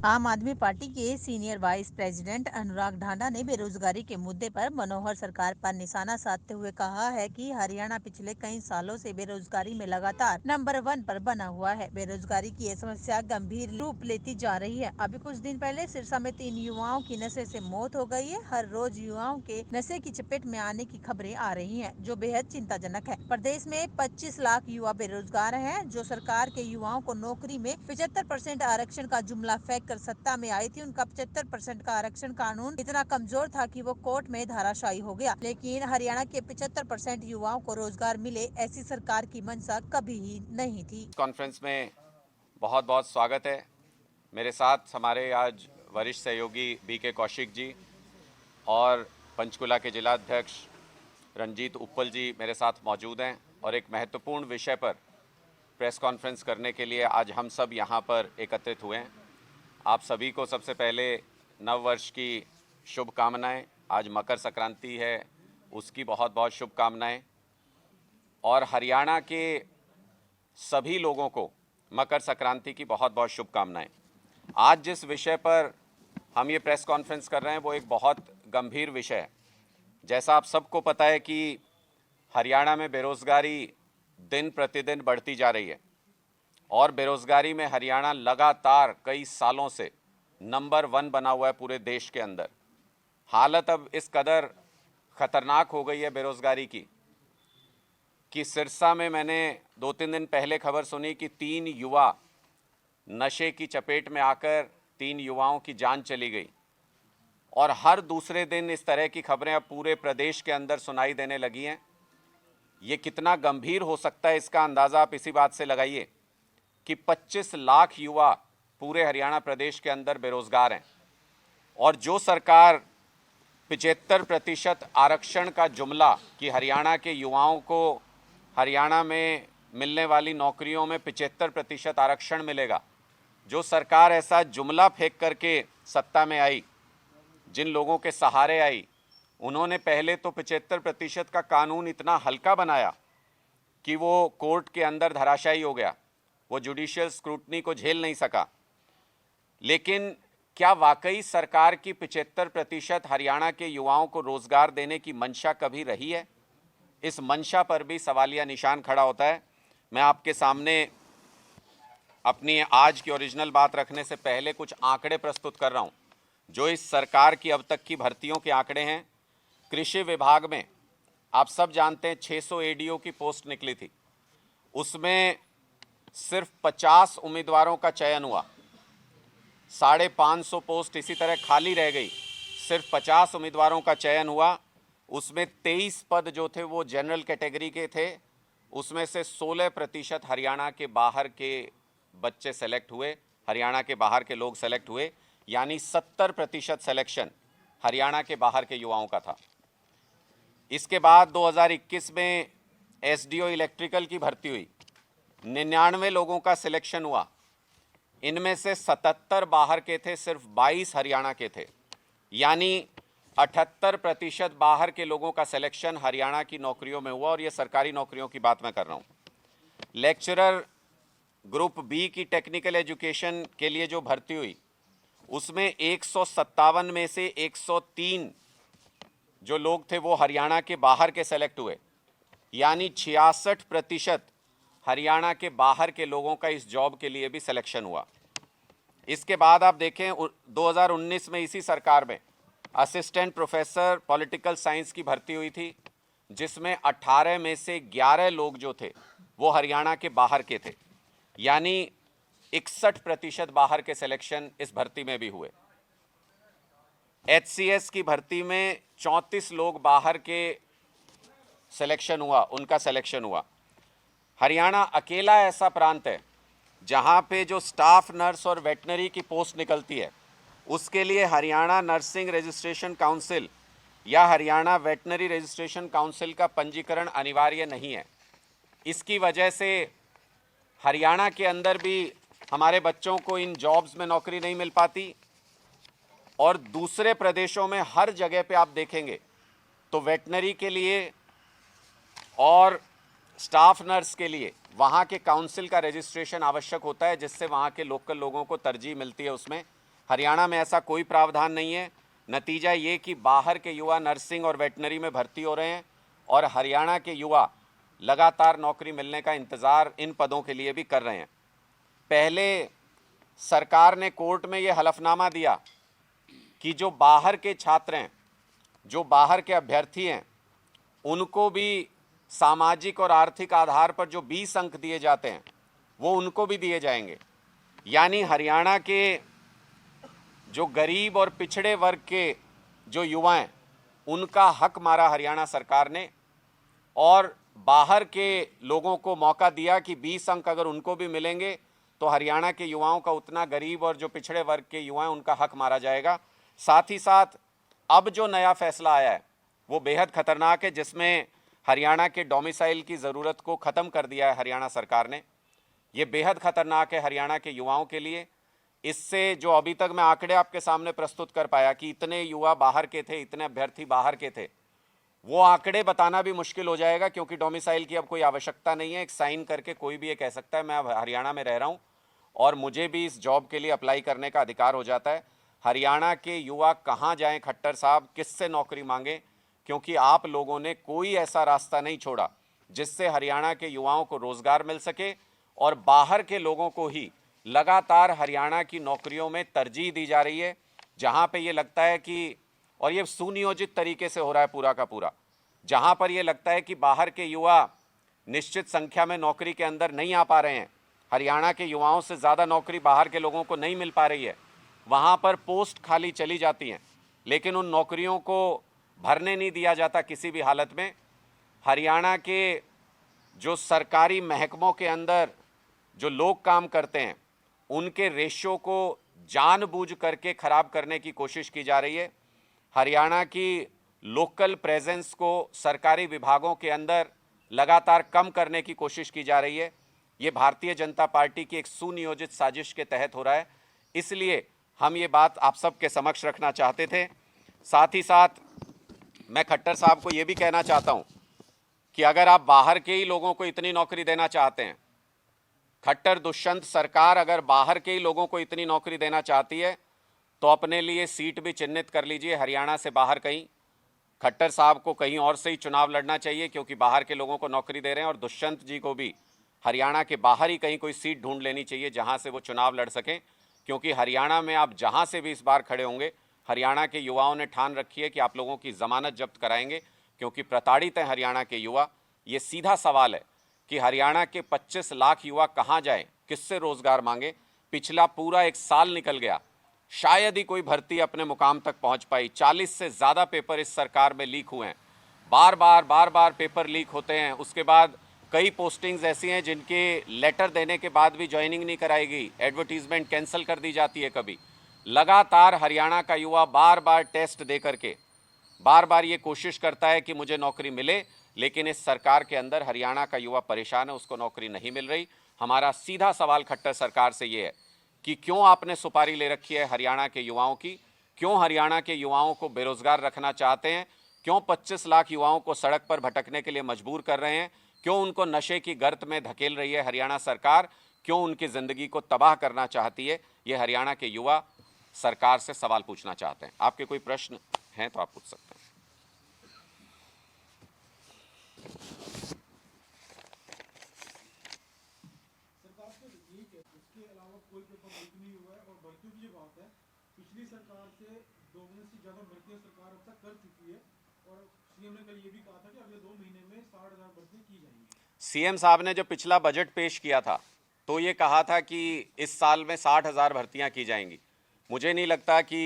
आम आदमी पार्टी के सीनियर वाइस प्रेसिडेंट अनुराग ढांडा ने बेरोजगारी के मुद्दे पर मनोहर सरकार पर निशाना साधते हुए कहा है कि हरियाणा पिछले कई सालों से बेरोजगारी में लगातार नंबर 1 पर बना हुआ है। बेरोजगारी की ये समस्या गंभीर रूप लेती जा रही है। अभी कुछ दिन पहले सिरसा में 3 युवाओं की नशे से मौत हो गई है। हर रोज युवाओं के नशे की चपेट में आने की खबरें आ रही है, जो बेहद चिंताजनक है। प्रदेश में 25 लाख युवा बेरोजगार है। जो सरकार के युवाओं को नौकरी में 75% आरक्षण का जुमला फेंक कर सत्ता में आई थी, उनका 75% का आरक्षण कानून इतना कमजोर था कि वो कोर्ट में धाराशायी हो गया। लेकिन हरियाणा के 75% युवाओं को रोजगार मिले, ऐसी सरकार की मंशा कभी ही नहीं थी। कॉन्फ्रेंस में बहुत बहुत स्वागत है। मेरे साथ हमारे आज वरिष्ठ सहयोगी बीके कौशिक जी और पंचकुला के जिलाध्यक्ष रंजीत उप्पल जी मेरे साथ मौजूद हैं और एक महत्वपूर्ण विषय पर प्रेस कॉन्फ्रेंस करने के लिए आज हम सब यहाँ पर एकत्रित हुए हैं। आप सभी को सबसे पहले नव वर्ष की शुभकामनाएं। आज मकर संक्रांति है, उसकी बहुत बहुत शुभकामनाएं। और हरियाणा के सभी लोगों को मकर संक्रांति की बहुत बहुत शुभकामनाएं। आज जिस विषय पर हम ये प्रेस कॉन्फ्रेंस कर रहे हैं वो एक बहुत गंभीर विषय है। जैसा आप सबको पता है कि हरियाणा में बेरोजगारी दिन प्रतिदिन बढ़ती जा रही है और बेरोजगारी में हरियाणा लगातार कई सालों से नंबर 1 बना हुआ है पूरे देश के अंदर। हालत अब इस कदर खतरनाक हो गई है बेरोजगारी की कि सिरसा में मैंने 2-3 दिन पहले खबर सुनी कि 3 युवा नशे की चपेट में आकर 3 युवाओं की जान चली गई। और हर दूसरे दिन इस तरह की खबरें अब पूरे प्रदेश के अंदर सुनाई देने लगी हैं। ये कितना गंभीर हो सकता है इसका अंदाज़ा आप इसी बात से लगाइए कि 25 लाख युवा पूरे हरियाणा प्रदेश के अंदर बेरोजगार हैं। और जो सरकार 75% आरक्षण का जुमला कि हरियाणा के युवाओं को हरियाणा में मिलने वाली नौकरियों में 75% आरक्षण मिलेगा, जो सरकार ऐसा जुमला फेंक करके सत्ता में आई, जिन लोगों के सहारे आई, उन्होंने पहले तो 75% का कानून इतना हल्का बनाया कि वो कोर्ट के अंदर धराशायी हो गया, वो जुडिशियल स्क्रूटनी को झेल नहीं सका। लेकिन क्या वाकई सरकार की 75% हरियाणा के युवाओं को रोजगार देने की मंशा कभी रही है? इस मंशा पर भी सवालिया निशान खड़ा होता है। मैं आपके सामने अपनी आज की ओरिजिनल बात रखने से पहले कुछ आंकड़े प्रस्तुत कर रहा हूं, जो इस सरकार की अब तक की भर्तियों के आंकड़े हैं। कृषि विभाग में आप सब जानते हैं 600 एडीओ की पोस्ट निकली थी, उसमें सिर्फ 50 उम्मीदवारों का चयन हुआ। 550 पोस्ट इसी तरह खाली रह गई, सिर्फ 50 उम्मीदवारों का चयन हुआ। उसमें 23 पद जो थे वो जनरल कैटेगरी के थे, उसमें से 16% हरियाणा के बाहर के बच्चे सेलेक्ट हुए, हरियाणा के बाहर के लोग सेलेक्ट हुए, यानी 70% सिलेक्शन हरियाणा के बाहर के युवाओं का था। इसके बाद 2021 में एसडीओ इलेक्ट्रिकल की भर्ती हुई, 99 लोगों का सिलेक्शन हुआ। इनमें से 77 बाहर के थे, सिर्फ 22 हरियाणा के थे, यानी 78% बाहर के लोगों का सिलेक्शन हरियाणा की नौकरियों में हुआ। और ये सरकारी नौकरियों की बात मैं कर रहा हूँ। लेक्चरर ग्रुप बी की टेक्निकल एजुकेशन के लिए जो भर्ती हुई, उसमें 157 में से 103 जो लोग थे वो हरियाणा के बाहर के सेलेक्ट हुए, यानी 66% हरियाणा के बाहर के लोगों का इस जॉब के लिए भी सिलेक्शन हुआ। इसके बाद आप देखें 2019 में इसी सरकार में असिस्टेंट प्रोफेसर पॉलिटिकल साइंस की भर्ती हुई थी, जिसमें 18 में से 11 लोग जो थे वो हरियाणा के बाहर के थे, यानी 61% बाहर के सिलेक्शन इस भर्ती में भी हुए। एचसीएस की भर्ती में 34 लोग बाहर के सिलेक्शन हुआ, उनका सिलेक्शन हुआ। हरियाणा अकेला ऐसा प्रांत है जहां पे जो स्टाफ नर्स और वेटनरी की पोस्ट निकलती है, उसके लिए हरियाणा नर्सिंग रजिस्ट्रेशन काउंसिल या हरियाणा वेटनरी रजिस्ट्रेशन काउंसिल का पंजीकरण अनिवार्य नहीं है। इसकी वजह से हरियाणा के अंदर भी हमारे बच्चों को इन जॉब्स में नौकरी नहीं मिल पाती। और दूसरे प्रदेशों में हर जगह पे आप देखेंगे तो वेटनरी के लिए और स्टाफ नर्स के लिए वहाँ के काउंसिल का रजिस्ट्रेशन आवश्यक होता है, जिससे वहाँ के लोकल लोगों को तरजीह मिलती है उसमें। हरियाणा में ऐसा कोई प्रावधान नहीं है। नतीजा ये कि बाहर के युवा नर्सिंग और वेटनरी में भर्ती हो रहे हैं और हरियाणा के युवा लगातार नौकरी मिलने का इंतज़ार इन पदों के लिए भी कर रहे हैं। पहले सरकार ने कोर्ट में ये हलफनामा दिया कि जो बाहर के छात्र हैं, जो बाहर के अभ्यर्थी हैं, उनको भी सामाजिक और आर्थिक आधार पर जो 20 अंक दिए जाते हैं वो उनको भी दिए जाएंगे। यानी हरियाणा के जो गरीब और पिछड़े वर्ग के जो युवा हैं उनका हक मारा हरियाणा सरकार ने और बाहर के लोगों को मौका दिया कि 20 अंक अगर उनको भी मिलेंगे तो हरियाणा के युवाओं का उतना गरीब और जो पिछड़े वर्ग के युवा हैं उनका हक मारा जाएगा। साथ ही साथ अब जो नया फैसला आया है वो बेहद खतरनाक है, जिसमें हरियाणा के डोमिसाइल की ज़रूरत को ख़त्म कर दिया है हरियाणा सरकार ने। ये बेहद खतरनाक है हरियाणा के युवाओं के लिए। इससे जो अभी तक मैं आंकड़े आपके सामने प्रस्तुत कर पाया कि इतने युवा बाहर के थे, इतने अभ्यर्थी बाहर के थे, वो आंकड़े बताना भी मुश्किल हो जाएगा, क्योंकि डोमिसाइल की अब कोई आवश्यकता नहीं है। एक साइन करके कोई भी ये कह सकता है मैं अब हरियाणा में रह रहा हूँ और मुझे भी इस जॉब के लिए अप्लाई करने का अधिकार हो जाता है। हरियाणा के युवा कहाँ जाएं खट्टर साहब, किससे नौकरी मांगें, क्योंकि आप लोगों ने कोई ऐसा रास्ता नहीं छोड़ा जिससे हरियाणा के युवाओं को रोजगार मिल सके और बाहर के लोगों को ही लगातार हरियाणा की नौकरियों में तरजीह दी जा रही है, जहां पे ये लगता है कि, और ये सुनियोजित तरीके से हो रहा है पूरा का पूरा, जहां पर ये लगता है कि बाहर के युवा निश्चित संख्या में नौकरी के अंदर नहीं आ पा रहे हैं, हरियाणा के युवाओं से ज़्यादा नौकरी बाहर के लोगों को नहीं मिल पा रही है, वहाँ पर पोस्ट खाली चली जाती हैं, लेकिन उन नौकरियों को भरने नहीं दिया जाता किसी भी हालत में। हरियाणा के जो सरकारी महकमों के अंदर जो लोग काम करते हैं उनके रेशो को जानबूझ करके ख़राब करने की कोशिश की जा रही है। हरियाणा की लोकल प्रेजेंस को सरकारी विभागों के अंदर लगातार कम करने की कोशिश की जा रही है। ये भारतीय जनता पार्टी की एक सुनियोजित साजिश के तहत हो रहा है, इसलिए हम ये बात आप सबके समक्ष रखना चाहते थे। साथ ही साथ मैं खट्टर साहब को ये भी कहना चाहता हूँ कि अगर आप बाहर के ही लोगों को इतनी नौकरी देना चाहते हैं, खट्टर दुष्यंत सरकार अगर बाहर के ही लोगों को इतनी नौकरी देना चाहती है तो अपने लिए सीट भी चिन्हित कर लीजिए हरियाणा से बाहर कहीं। खट्टर साहब को कहीं और से ही चुनाव लड़ना चाहिए, क्योंकि बाहर के लोगों को नौकरी दे रहे हैं, और दुष्यंत जी को भी हरियाणा के बाहर ही कहीं कोई सीट ढूंढ लेनी चाहिए जहां से वो चुनाव लड़ सकें, क्योंकि हरियाणा में आप जहां से भी इस बार खड़े होंगे, हरियाणा के युवाओं ने ठान रखी है कि आप लोगों की जमानत जब्त कराएंगे, क्योंकि प्रताड़ित हैं हरियाणा के युवा। ये सीधा सवाल है कि हरियाणा के 25 लाख युवा कहाँ जाएं, किससे रोजगार मांगे। पिछला पूरा एक साल निकल गया, शायद ही कोई भर्ती अपने मुकाम तक पहुंच पाई। 40 से ज़्यादा पेपर इस सरकार में लीक हुए हैं, बार बार पेपर लीक होते हैं। उसके बाद कई पोस्टिंग्स ऐसी हैं जिनके लेटर देने के बाद भी ज्वाइनिंग नहीं कराई गई, एडवर्टीजमेंट कैंसिल कर दी जाती है कभी। लगातार हरियाणा का युवा बार बार टेस्ट दे करके बार बार ये कोशिश करता है कि मुझे नौकरी मिले, लेकिन इस सरकार के अंदर हरियाणा का युवा परेशान है, उसको नौकरी नहीं मिल रही। हमारा सीधा सवाल खट्टर सरकार से ये है कि क्यों आपने सुपारी ले रखी है हरियाणा के युवाओं की, क्यों हरियाणा के युवाओं को बेरोजगार रखना चाहते हैं, क्यों 25 लाख युवाओं को सड़क पर भटकने के लिए मजबूर कर रहे हैं, क्यों उनको नशे की गर्त में धकेल रही है हरियाणा सरकार, क्यों उनकी ज़िंदगी को तबाह करना चाहती है। ये हरियाणा के युवा सरकार से सवाल पूछना चाहते हैं। आपके कोई प्रश्न हैं तो आप पूछ सकते हैं। इसके अलावा कोई पेपर लीक नहीं हुआ है, और भर्तियों की जो बात है, पिछली सरकार से दोगुने से ज्यादा भर्तियां सरकार अब तक कर चुकी है, और सीएम ने कल ये भी कहा था कि अगले 2 महीने में 60,000 भर्ती की जाएंगी। सीएम साहब ने जो पिछला बजट पेश किया था तो ये कहा था कि इस साल में 60,000 भर्तियां की जाएंगी। मुझे नहीं लगता कि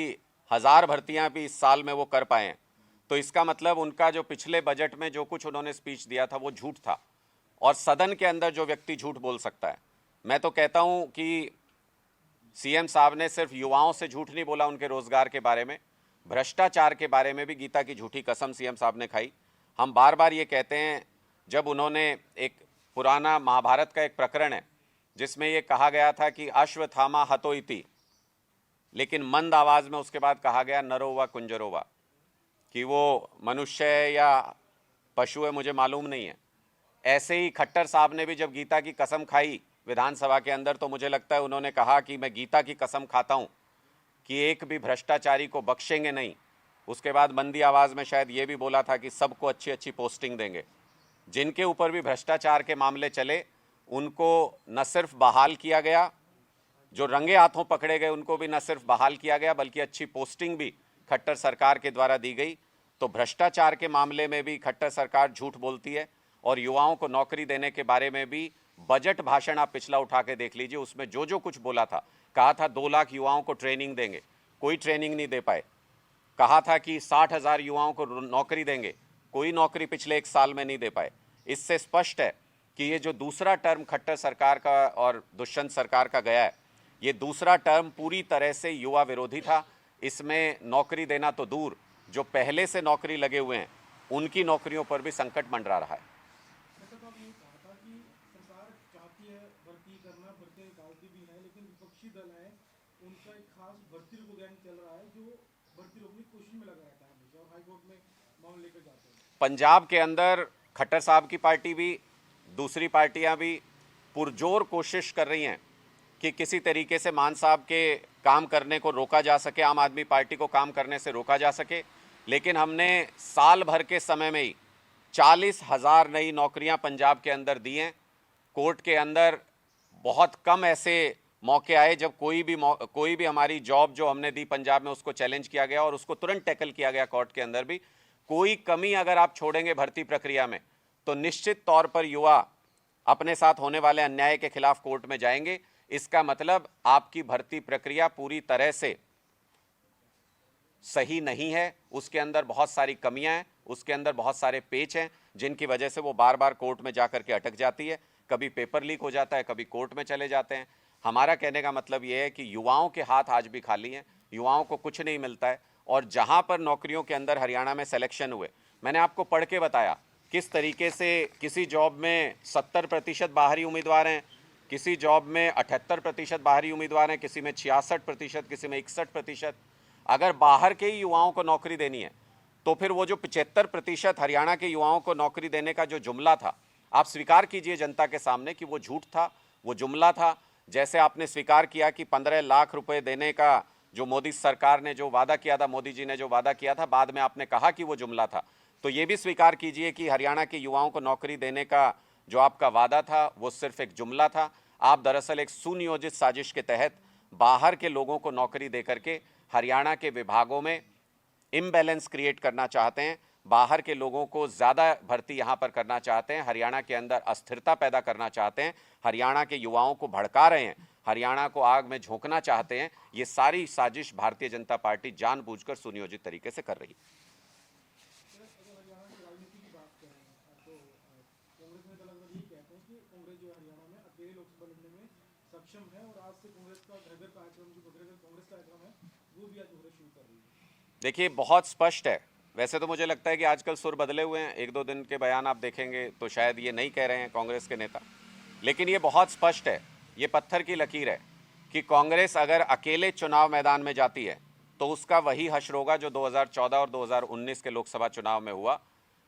1000 भर्तियां भी इस साल में वो कर पाए हैं। तो इसका मतलब उनका जो पिछले बजट में जो कुछ उन्होंने स्पीच दिया था वो झूठ था, और सदन के अंदर जो व्यक्ति झूठ बोल सकता है, मैं तो कहता हूं कि सीएम साहब ने सिर्फ युवाओं से झूठ नहीं बोला, उनके रोजगार के बारे में, भ्रष्टाचार के बारे में भी गीता की झूठी कसम सीएम साहब ने खाई। हम बार बार ये कहते हैं, जब उन्होंने एक पुराना महाभारत का एक प्रकरण है जिसमें ये कहा गया था कि अश्वत्थामा हतो इति, लेकिन मंद आवाज में उसके बाद कहा गया नरो व कुंजरो वा, कि वो मनुष्य है या पशु है मुझे मालूम नहीं है। ऐसे ही खट्टर साहब ने भी जब गीता की कसम खाई विधानसभा के अंदर, तो मुझे लगता है उन्होंने कहा कि मैं गीता की कसम खाता हूं कि एक भी भ्रष्टाचारी को बख्शेंगे नहीं। उसके बाद मंदी आवाज़ में शायद ये भी बोला था कि सबको अच्छी अच्छी पोस्टिंग देंगे। जिनके ऊपर भी भ्रष्टाचार के मामले चले उनको न सिर्फ बहाल किया गया, जो रंगे हाथों पकड़े गए उनको भी न सिर्फ बहाल किया गया बल्कि अच्छी पोस्टिंग भी खट्टर सरकार के द्वारा दी गई। तो भ्रष्टाचार के मामले में भी खट्टर सरकार झूठ बोलती है और युवाओं को नौकरी देने के बारे में भी बजट भाषण आप पिछला उठा के देख लीजिए, उसमें जो जो कुछ बोला था, कहा था 2 लाख युवाओं को ट्रेनिंग देंगे, कोई ट्रेनिंग नहीं दे पाए। कहा था कि 60,000 युवाओं को नौकरी देंगे, कोई नौकरी पिछले 1 साल में नहीं दे पाए। इससे स्पष्ट है कि ये जो दूसरा टर्म खट्टर सरकार का और दुष्यंत सरकार का गया है, ये दूसरा टर्म पूरी तरह से युवा विरोधी था। इसमें नौकरी देना तो दूर, जो पहले से नौकरी लगे हुए हैं उनकी नौकरियों पर भी संकट मंडरा रहा है। तो आपने ये कहा था कि सरकार चाहती है भर्ती करना, भर्ती निकालती भी है, लेकिन विपक्षी दल है उनका एक खास भर्ती रोको अभियान चल रहा है जो भर्ती रोकने की कोशिश में लगा रहता है हमेशा और हाईकोर्ट में मामले लेकर जाते हैं। पंजाब के अंदर खट्टर साहब की पार्टी भी, दूसरी पार्टियां भी पुरजोर कोशिश कर रही हैं कि किसी तरीके से मान साहब के काम करने को रोका जा सके, आम आदमी पार्टी को काम करने से रोका जा सके। लेकिन हमने साल भर के समय में ही 40,000 नई नौकरियां पंजाब के अंदर दी हैं। कोर्ट के अंदर बहुत कम ऐसे मौके आए जब कोई भी हमारी जॉब जो हमने दी पंजाब में उसको चैलेंज किया गया और उसको तुरंत टैकल किया गया कोर्ट के अंदर भी। कोई कमी अगर आप छोड़ेंगे भर्ती प्रक्रिया में तो निश्चित तौर पर युवा अपने साथ होने वाले अन्याय के खिलाफ कोर्ट में जाएंगे। इसका मतलब आपकी भर्ती प्रक्रिया पूरी तरह से सही नहीं है, उसके अंदर बहुत सारी कमियां हैं, उसके अंदर बहुत सारे पेच हैं जिनकी वजह से वो बार बार कोर्ट में जाकर के अटक जाती है। कभी पेपर लीक हो जाता है, कभी कोर्ट में चले जाते हैं। हमारा कहने का मतलब ये है कि युवाओं के हाथ आज भी खाली हैं, युवाओं को कुछ नहीं मिलता है। और जहां पर नौकरियों के अंदर हरियाणा में सिलेक्शन हुए, मैंने आपको पढ़ के बताया किस तरीके से किसी जॉब में 70% बाहरी उम्मीदवार हैं, किसी जॉब में 78% बाहरी उम्मीदवार हैं, किसी में 66%, किसी में 61%। अगर बाहर के ही युवाओं को नौकरी देनी है तो फिर वो जो 75% हरियाणा के युवाओं को नौकरी देने का जो जुमला था, आप स्वीकार कीजिए जनता के सामने कि वो झूठ था, वो जुमला था। जैसे आपने स्वीकार किया कि 15 लाख रुपए देने का जो मोदी सरकार ने जो वादा किया था, मोदी जी ने जो वादा किया था, बाद में आपने कहा कि वो जुमला था। तो ये भी स्वीकार कीजिए कि हरियाणा के युवाओं को नौकरी देने का जो आपका वादा था वो सिर्फ एक जुमला था। आप दरअसल एक सुनियोजित साजिश के तहत बाहर के लोगों को नौकरी देकर के हरियाणा के विभागों में इम्बैलेंस क्रिएट करना चाहते हैं, बाहर के लोगों को ज़्यादा भर्ती यहाँ पर करना चाहते हैं, हरियाणा के अंदर अस्थिरता पैदा करना चाहते हैं, हरियाणा के युवाओं को भड़का रहे हैं, हरियाणा को आग में झोंकना चाहते हैं। ये सारी साजिश भारतीय जनता पार्टी जानबूझकर सुनियोजित तरीके से कर रही है। अगर हरियाणा की राजनीति की बात करें तो कांग्रेस नेता लगभग यही कहते हैं कि कांग्रेस जो है हरियाणा में अकेले लोकसभा लड़ने में सक्षम है और आज से कांग्रेस का घर घर कार्यक्रम जो कांग्रेस कार्यक्रम है वो भी आज कांग्रेस शुरू कर रही है। देखिए, बहुत स्पष्ट है। वैसे तो मुझे लगता है कि आजकल सुर बदले हुए हैं, 1-2 दिन के बयान आप देखेंगे तो शायद ये नहीं कह रहे हैं कांग्रेस के नेता, लेकिन ये बहुत स्पष्ट है, ये पत्थर की लकीर है कि कांग्रेस अगर अकेले चुनाव मैदान में जाती है तो उसका वही हश्र होगा जो 2014 और 2019 के लोकसभा चुनाव में हुआ।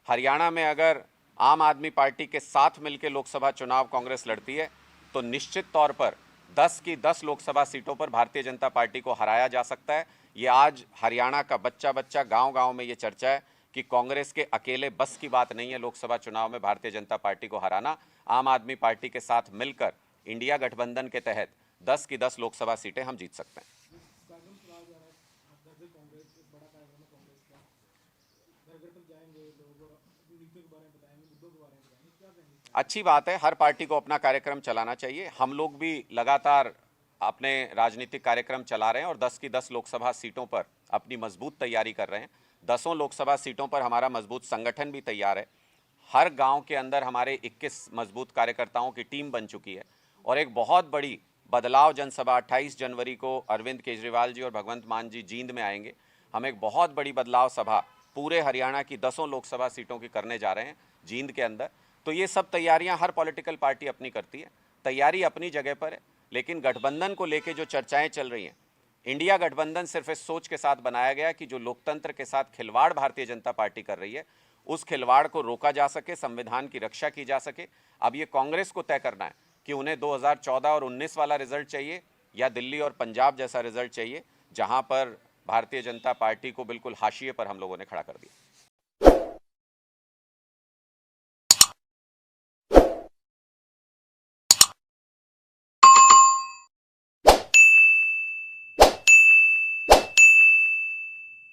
हरियाणा में अगर आम आदमी पार्टी के साथ मिलकर लोकसभा चुनाव कांग्रेस लड़ती है तो निश्चित तौर पर 10 की 10 लोकसभा सीटों पर भारतीय जनता पार्टी को हराया जा सकता है। ये आज हरियाणा का बच्चा बच्चा गांव-गांव में ये चर्चा है कि कांग्रेस के अकेले बस की बात नहीं है लोकसभा चुनाव में भारतीय जनता पार्टी को हराना। आम आदमी पार्टी के साथ मिलकर इंडिया गठबंधन के तहत 10 की 10 लोकसभा सीटें हम जीत सकते हैं। कार्यक्रम चलाया जा रहा है घर घर कांग्रेस, एक बड़ा कार्यक्रम है कांग्रेस का, घर घर तक जाएंगे लोग और नीतियों के बारे में बताएंगे, मुद्दों के बारे में बताएंगे, क्या कहेंगे? अच्छी बात है, हर पार्टी को अपना कार्यक्रम चलाना चाहिए। हम लोग भी लगातार अपने राजनीतिक कार्यक्रम चला रहे हैं और 10 की 10 लोकसभा सीटों पर अपनी मजबूत तैयारी कर रहे हैं। 10 लोकसभा सीटों पर हमारा मजबूत संगठन भी तैयार है। हर गांव के अंदर हमारे 21 मजबूत कार्यकर्ताओं की टीम बन चुकी है और एक बहुत बड़ी बदलाव जनसभा 28 जनवरी को अरविंद केजरीवाल जी और भगवंत मान जी जींद में आएंगे। हम एक बहुत बड़ी बदलाव सभा पूरे हरियाणा की 10 लोकसभा सीटों की करने जा रहे हैं जींद के अंदर। तो ये सब तैयारियां हर पॉलिटिकल पार्टी अपनी करती है, तैयारी अपनी जगह पर है। लेकिन गठबंधन को लेके जो चर्चाएं चल रही हैं, इंडिया गठबंधन सिर्फ इस सोच के साथ बनाया गया कि जो लोकतंत्र के साथ खिलवाड़ भारतीय जनता पार्टी कर रही है उस खिलवाड़ को रोका जा सके, संविधान की रक्षा की जा सके। अब ये कांग्रेस को तय करना है कि उन्हें 2014 और 19 वाला रिजल्ट चाहिए या दिल्ली और पंजाब जैसा रिजल्ट चाहिए। जहां पर भारतीय जनता पार्टी को बिल्कुल हाशिए पर हम लोगों ने खड़ा कर दिया।